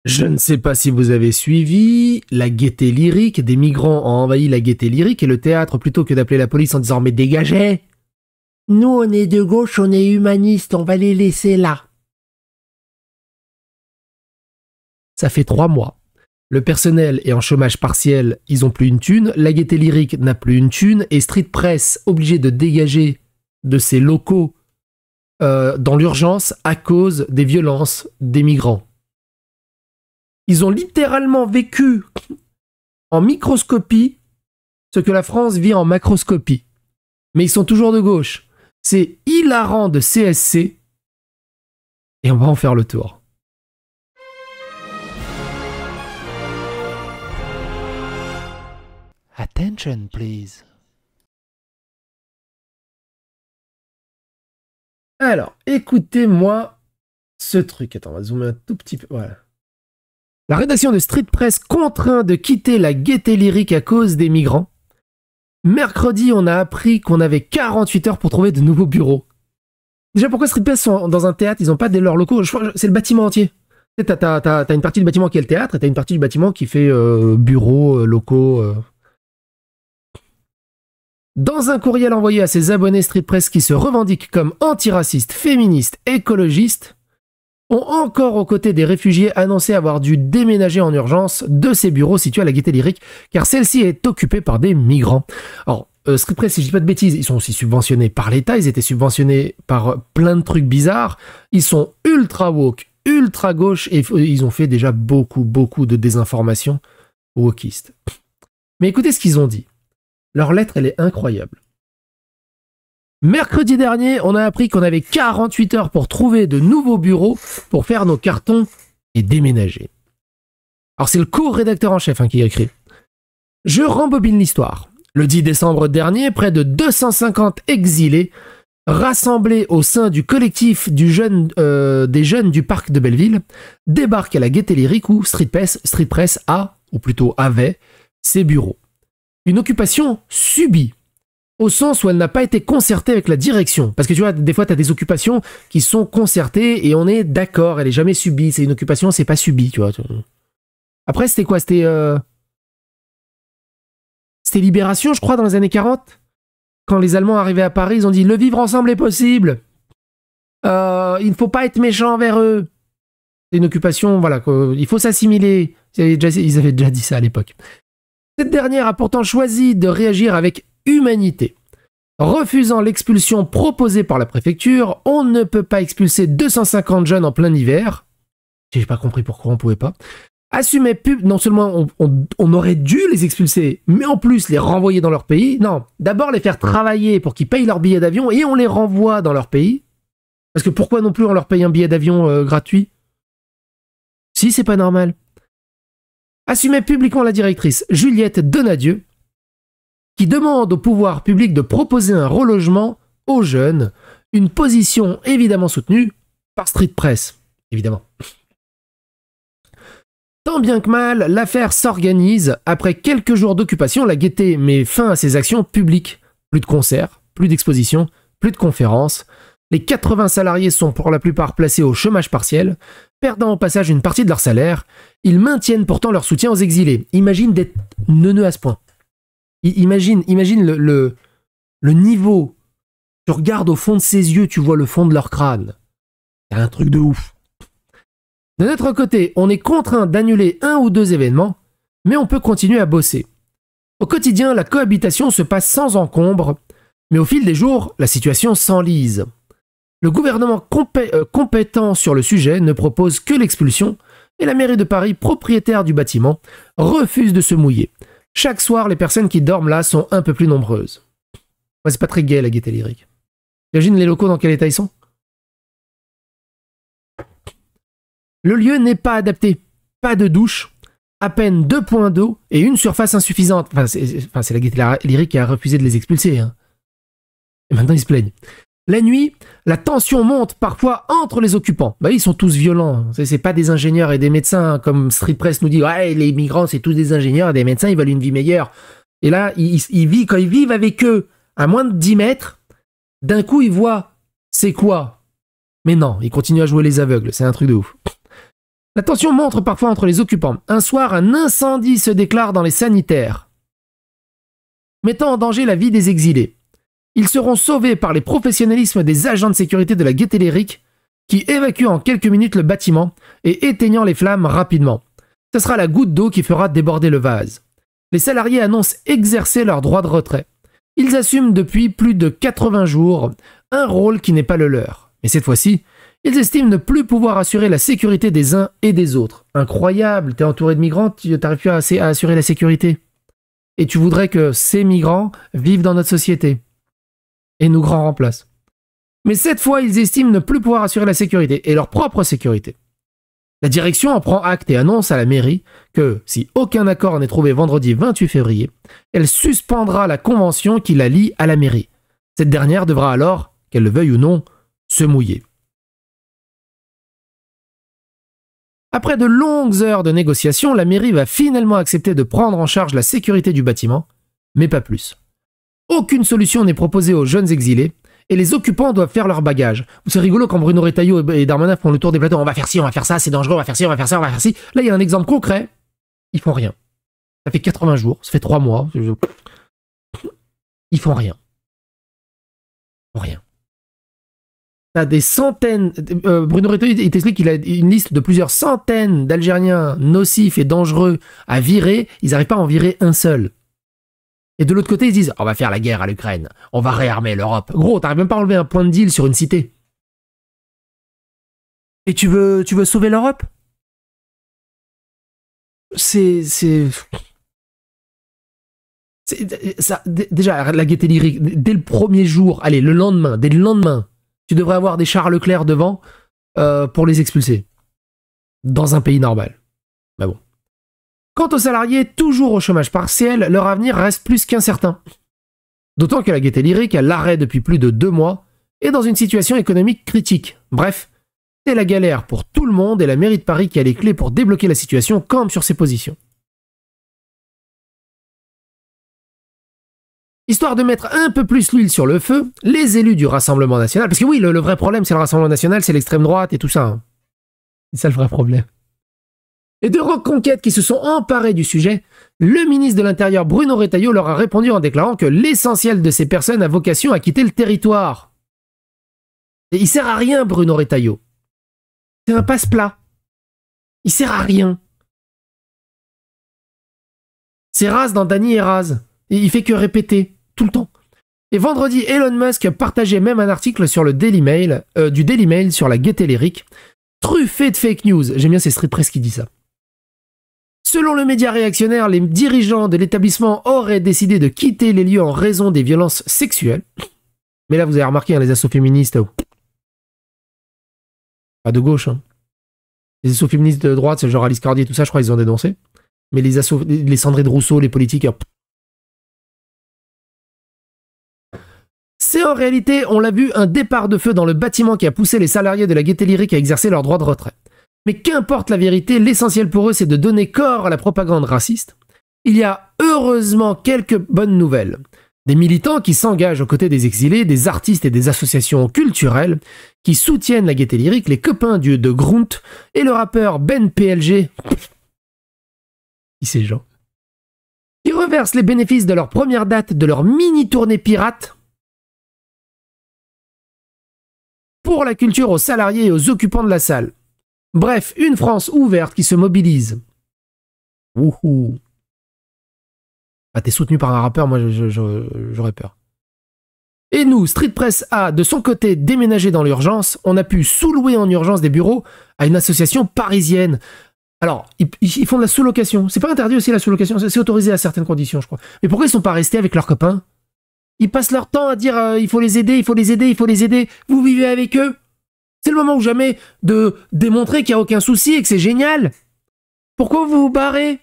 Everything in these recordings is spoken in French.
Je ne sais pas si vous avez suivi, la gaieté lyrique des migrants a envahi la gaieté lyrique et le théâtre plutôt que d'appeler la police en disant « Mais dégagez !» Nous, on est de gauche, on est humaniste, on va les laisser là. Ça fait 3 mois. Le personnel est en chômage partiel, ils ont plus une thune, la gaieté lyrique n'a plus une thune et Street Press obligé de dégager de ses locaux dans l'urgence à cause des violences des migrants. Ils ont littéralement vécu en microscopie ce que la France vit en macroscopie. Mais ils sont toujours de gauche. C'est hilarant de CSC. Et on va en faire le tour. Attention, please. Alors, écoutez-moi ce truc. Attends, on va zoomer un tout petit peu. Voilà. La rédaction de Street Press contraint de quitter la gaieté lyrique à cause des migrants. Mercredi, on a appris qu'on avait 48 heures pour trouver de nouveaux bureaux. Déjà, pourquoi Street Press sont dans un théâtre? Ils n'ont pas leurs locaux. Je crois que c'est le bâtiment entier. T'as une partie du bâtiment qui est le théâtre et t'as une partie du bâtiment qui fait bureaux, locaux. Dans un courriel envoyé à ses abonnés, Street Press qui se revendiquent comme antiracistes, féministes, écologistes, ont encore aux côtés des réfugiés annoncé avoir dû déménager en urgence de ces bureaux situés à la gaieté lyrique, car celle-ci est occupée par des migrants. Alors, Street Press, si je dis pas de bêtises, ils sont aussi subventionnés par l'État, ils étaient subventionnés par plein de trucs bizarres, ils sont ultra woke, ultra gauche, et ils ont fait déjà beaucoup de désinformation wokiste. Mais écoutez ce qu'ils ont dit. Leur lettre, elle est incroyable. Mercredi dernier, on a appris qu'on avait 48 heures pour trouver de nouveaux bureaux pour faire nos cartons et déménager. Alors c'est le co-rédacteur en chef qui a écrit. Je rembobine l'histoire. Le 10 décembre dernier, près de 250 exilés rassemblés au sein du collectif des jeunes du parc de Belleville débarquent à la gaieté lyrique où Street Press a, ou plutôt avait, ses bureaux. Une occupation subie. Au sens où elle n'a pas été concertée avec la direction. Parce que tu vois, des fois, tu as des occupations qui sont concertées et on est d'accord, elle est jamais subie. C'est une occupation, c'est pas subi, tu vois. Après, c'était quoi? C'était Libération, je crois, dans les années 40. Quand les Allemands arrivaient à Paris, ils ont dit « Le vivre ensemble est possible. Il ne faut pas être méchant envers eux. » C'est une occupation, voilà, il faut s'assimiler. Ils avaient déjà dit ça à l'époque. Cette dernière a pourtant choisi de réagir avec humanité. Refusant l'expulsion proposée par la préfecture, on ne peut pas expulser 250 jeunes en plein hiver. J'ai pas compris pourquoi on pouvait pas. Assumait non seulement on aurait dû les expulser, mais en plus les renvoyer dans leur pays. Non, d'abord les faire travailler pour qu'ils payent leur billet d'avion et on les renvoie dans leur pays. Parce que pourquoi non plus on leur paye un billet d'avion gratuit? Si, c'est pas normal. Assumait publiquement la directrice Juliette Donadieu, qui demande au pouvoir public de proposer un relogement aux jeunes, une position évidemment soutenue par Street Press, évidemment. Tant bien que mal, l'affaire s'organise. Après quelques jours d'occupation, la gaieté met fin à ses actions publiques. Plus de concerts, plus d'expositions, plus de conférences. Les 80 salariés sont pour la plupart placés au chômage partiel, perdant au passage une partie de leur salaire. Ils maintiennent pourtant leur soutien aux exilés. Imagine d'être neuneux à ce point. Imagine le niveau. Tu regardes au fond de ses yeux, tu vois le fond de leur crâne. C'est un truc de ouf. De notre côté, on est contraint d'annuler 1 ou 2 événements, mais on peut continuer à bosser. Au quotidien, la cohabitation se passe sans encombre, mais au fil des jours, la situation s'enlise. Le gouvernement compétent sur le sujet ne propose que l'expulsion, et la mairie de Paris, propriétaire du bâtiment, refuse de se mouiller. Chaque soir, les personnes qui dorment là sont un peu plus nombreuses. Ouais, c'est pas très gai la gaieté lyrique. Imagine les locaux dans quel état ils sont. Le lieu n'est pas adapté. Pas de douche, à peine 2 points d'eau et une surface insuffisante. Enfin, c'est la gaieté lyrique qui a refusé de les expulser. Hein. Et maintenant, ils se plaignent. La nuit, la tension monte parfois entre les occupants. Bah, ils sont tous violents. C'est pas des ingénieurs et des médecins, hein, comme Street Press nous dit. Ouais, les migrants, c'est tous des ingénieurs et des médecins, ils veulent une vie meilleure. Et là, quand ils vivent avec eux à moins de 10 mètres, d'un coup, ils voient c'est quoi. Mais non, ils continuent à jouer les aveugles. C'est un truc de ouf. La tension monte parfois entre les occupants. Un soir, un incendie se déclare dans les sanitaires, mettant en danger la vie des exilés. Ils seront sauvés par les professionnalismes des agents de sécurité de la Gaieté Lyrique qui évacuent en quelques minutes le bâtiment et éteignant les flammes rapidement. Ce sera la goutte d'eau qui fera déborder le vase. Les salariés annoncent exercer leur droit de retrait. Ils assument depuis plus de 80 jours un rôle qui n'est pas le leur. Mais cette fois-ci, ils estiment ne plus pouvoir assurer la sécurité des uns et des autres. Incroyable, t'es entouré de migrants, tu n'arrives plus à assurer la sécurité. Et tu voudrais que ces migrants vivent dans notre société. Et nous grand remplacent. Mais cette fois, ils estiment ne plus pouvoir assurer la sécurité, et leur propre sécurité. La direction en prend acte et annonce à la mairie que, si aucun accord n'est trouvé vendredi 28 février, elle suspendra la convention qui la lie à la mairie. Cette dernière devra alors, qu'elle le veuille ou non, se mouiller. Après de longues heures de négociations, la mairie va finalement accepter de prendre en charge la sécurité du bâtiment, mais pas plus. Aucune solution n'est proposée aux jeunes exilés, et les occupants doivent faire leur bagage. C'est rigolo quand Bruno Retailleau et Darmanin font le tour des plateaux. On va faire ci, on va faire ça, c'est dangereux, on va faire ci, on va faire ça, on va faire ci. Là, il y a un exemple concret. Ils font rien. Ça fait 80 jours, ça fait 3 mois. Ils font rien. Ils font rien. T'as des centaines... Bruno Retailleau, il t'explique qu'il a une liste de plusieurs centaines d'Algériens nocifs et dangereux à virer. Ils n'arrivent pas à en virer un seul. Et de l'autre côté, ils disent « On va faire la guerre à l'Ukraine. On va réarmer l'Europe. » Gros, t'arrives même pas à enlever un point de deal sur une cité. Et tu veux sauver l'Europe? Déjà, la Gaieté Lyrique, dès le premier jour, allez, dès le lendemain, tu devrais avoir des chars Leclerc devant pour les expulser. Dans un pays normal. Mais bon. Quant aux salariés toujours au chômage partiel, leur avenir reste plus qu'incertain. D'autant que la Gaieté Lyrique a l'arrêt depuis plus de 2 mois et dans une situation économique critique. Bref, c'est la galère pour tout le monde et la mairie de Paris qui a les clés pour débloquer la situation campe sur ses positions. Histoire de mettre un peu plus l'huile sur le feu, les élus du Rassemblement National, parce que oui, le vrai problème c'est le Rassemblement National, c'est l'extrême droite et tout ça. Hein. C'est ça le vrai problème. Et de reconquêtes qui se sont emparés du sujet, le ministre de l'Intérieur Bruno Retailleau leur a répondu en déclarant que l'essentiel de ces personnes a vocation à quitter le territoire. Et il sert à rien, Bruno Retailleau. C'est un passe-plat. Il sert à rien. C'est Raz dans Dany et Raz. Et il fait que répéter, tout le temps. Et vendredi, Elon Musk partageait même un article sur le Daily Mail, du Daily Mail sur la Gaieté Lyrique, truffé de fake news. J'aime bien, c'est Street Press qui dit ça. Selon le média réactionnaire, les dirigeants de l'établissement auraient décidé de quitter les lieux en raison des violences sexuelles. Mais là, vous avez remarqué, hein, les assos féministes... Pas de gauche, hein. Les assos féministes de droite, c'est genre Alice Cordier et tout ça, je crois ils ont dénoncé. Mais les Sandrine Rousseau, les politiques... C'est en réalité, on l'a vu, un départ de feu dans le bâtiment qui a poussé les salariés de la Gaieté Lyrique à exercer leur droit de retrait. Mais qu'importe la vérité, l'essentiel pour eux, c'est de donner corps à la propagande raciste. Il y a heureusement quelques bonnes nouvelles. Des militants qui s'engagent aux côtés des exilés, des artistes et des associations culturelles qui soutiennent la Gaieté Lyrique, les copains de Grunt et le rappeur Ben PLG. Qui ces gens? Qui reversent les bénéfices de leur première date de leur mini-tournée pirate pour la culture aux salariés et aux occupants de la salle. Bref, une France ouverte qui se mobilise. Wouhou. Ah, t'es soutenu par un rappeur, moi j'aurais peur. Et nous, Street Press a, de son côté, déménagé dans l'urgence. On a pu sous-louer en urgence des bureaux à une association parisienne. Alors, ils font de la sous-location. C'est pas interdit aussi la sous-location, c'est autorisé à certaines conditions, je crois. Mais pourquoi ils sont pas restés avec leurs copains? Ils passent leur temps à dire il faut les aider, il faut les aider, il faut les aider. Vous vivez avec eux? C'est le moment ou jamais de démontrer qu'il n'y a aucun souci et que c'est génial. Pourquoi vous vous barrez?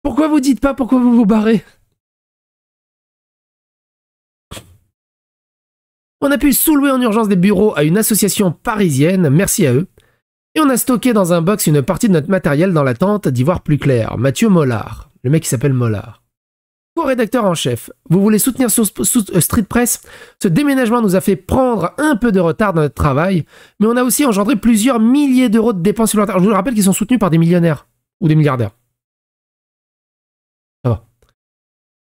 Pourquoi vous dites pas pourquoi vous vous barrez? On a pu sous-louer en urgence des bureaux à une association parisienne, merci à eux. Et on a stocké dans un box une partie de notre matériel dans l'attente d'y voir plus clair. Mathieu Mollard. Le mec qui s'appelle Mollard. Co-rédacteur en chef, vous voulez soutenir Street Press? Ce déménagement nous a fait prendre un peu de retard dans notre travail, mais on a aussi engendré plusieurs milliers d'euros de dépenses supplémentaires. Je vous le rappelle qu'ils sont soutenus par des millionnaires ou des milliardaires. Ça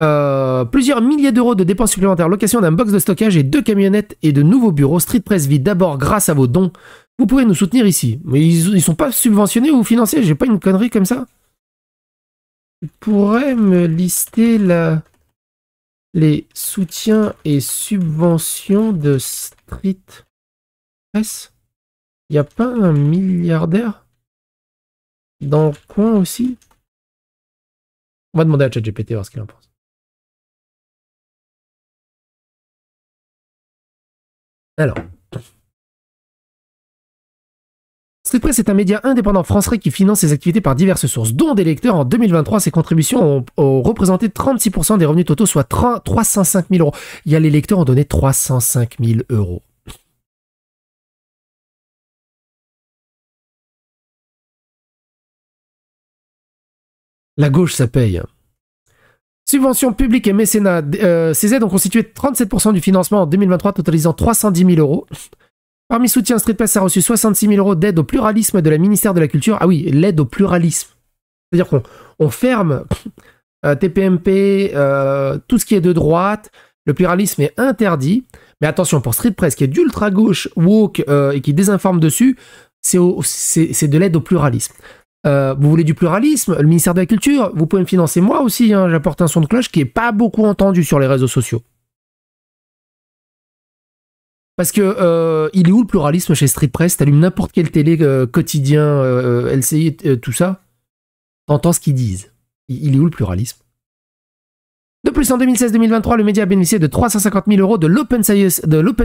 va. Plusieurs milliers d'euros de dépenses supplémentaires, location d'un box de stockage et 2 camionnettes et de nouveaux bureaux. Street Press vit d'abord grâce à vos dons. Vous pouvez nous soutenir ici. Mais ils sont pas subventionnés ou financés, j'ai pas une connerie comme ça. Tu pourrais me lister les soutiens et subventions de Street Press? Il n'y a pas un milliardaire dans le coin aussi? On va demander à ChatGPT voir ce qu'il en pense. Alors. Street Press est un média indépendant français qui finance ses activités par diverses sources, dont des lecteurs. En 2023, ses contributions ont représenté 36% des revenus totaux, soit 305 000 euros. Il y a les lecteurs ont donné 305 000 euros. La gauche, ça paye. Subventions publiques et mécénat. Ces aides ont constitué 37% du financement en 2023, totalisant 310 000 euros. Parmi soutiens, Street Press a reçu 66 000 euros d'aide au pluralisme de la ministère de la Culture. Ah oui, l'aide au pluralisme. C'est-à-dire qu'on ferme TPMP, tout ce qui est de droite. Le pluralisme est interdit. Mais attention, pour Street Press, qui est d'ultra-gauche, woke, et qui désinforme dessus, c'est de l'aide au pluralisme. Vous voulez du pluralisme? Le ministère de la Culture, vous pouvez me financer moi aussi. Hein, j'apporte un son de cloche qui n'est pas beaucoup entendu sur les réseaux sociaux. Parce que il est où le pluralisme chez Street Press? T'allumes n'importe quelle télé quotidien, LCI, tout ça, t'entends ce qu'ils disent. Il est où le pluralisme? De plus, en 2016-2023, le média a bénéficié de 350 000 euros de l'Open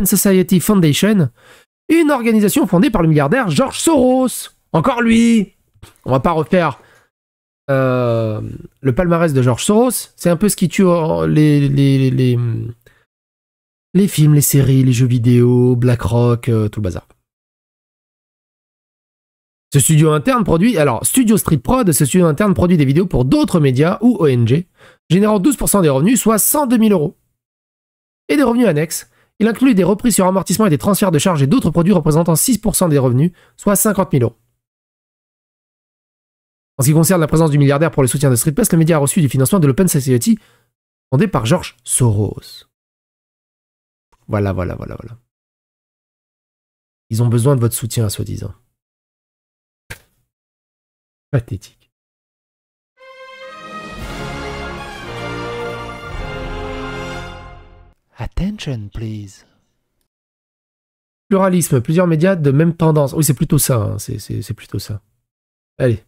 Society Foundation, une organisation fondée par le milliardaire George Soros. Encore lui! On va pas refaire le palmarès de George Soros. C'est un peu ce qui tue les films, les séries, les jeux vidéo, BlackRock, tout le bazar. Ce studio interne produit... Alors, Studio Street Prod, ce studio interne produit des vidéos pour d'autres médias ou ONG, générant 12% des revenus, soit 102 000 euros. Et des revenus annexes. Il inclut des reprises sur amortissement et des transferts de charges et d'autres produits représentant 6% des revenus, soit 50 000 euros. En ce qui concerne la présence du milliardaire pour le soutien de Street Press, le média a reçu du financement de l'Open Society, fondé par George Soros. Voilà. Ils ont besoin de votre soutien, soi-disant. Pathétique. Attention, please. Pluralisme, plusieurs médias de même tendance. Oui, c'est plutôt ça. Hein. C'est plutôt ça. Allez.